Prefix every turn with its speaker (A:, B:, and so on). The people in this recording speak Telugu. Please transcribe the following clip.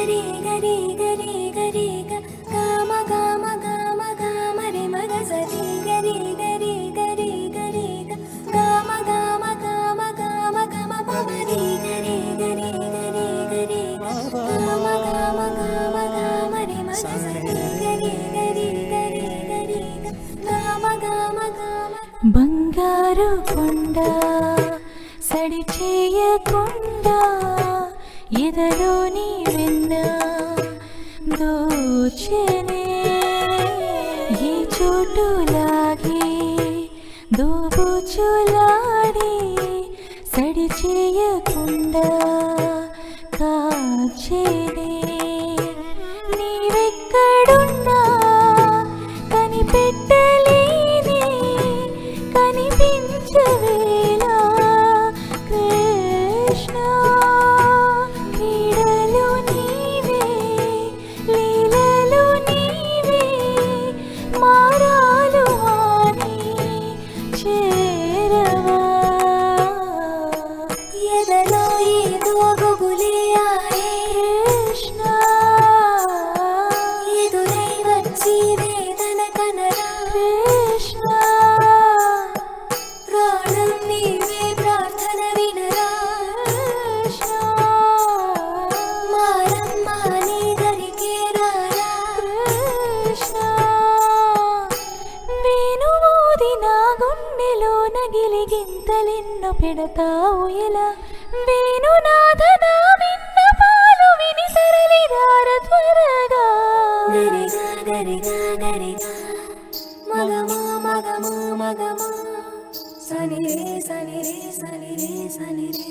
A: గరి గరి గరి గరి గమ గమ గమ గమ రి మగ సరి గరి గరి గరి గరి గమ గమ గమ గమ గమ పవరి గరి గరి గరి గరి గమ గమ గమ గమ రి మగ సరి గరి గరి గరి గరి గమ గమ గమ బంగారు కొండ సడి చేయకుండా ఎదలోని వెన్న దోచెనే ఈ చోటులాగే దోబుచులాడి సడి చేయకుండా కాచెనే నీవెక్కడున్నా కనిపెట్టలేని కనిపించవేలా కృష్ణ క్రీడలు నీవే లీలలు నీవే మారాలు అని చేరవా ఎదలో ఏదో గుబులే ఆయే కృష్ణ ఎదురై వచ్చి వేదన కనరా కృష్ణ ప్రాణం నీవే ప్రార్థన వినరా కృష్ణ మారమ్మ నీ దరికే రారా కృష్ణ వేణువూది నా గుండెలో నగిలి గింతలెన్నో పెడతావు ఎలా వేణునాథ నా విన్నపాలు విని తరలి రార త్వరగా గరిగా గరిగా గరిగా మగమా మగమా మగమా సని రే సని రే సని రే సని రే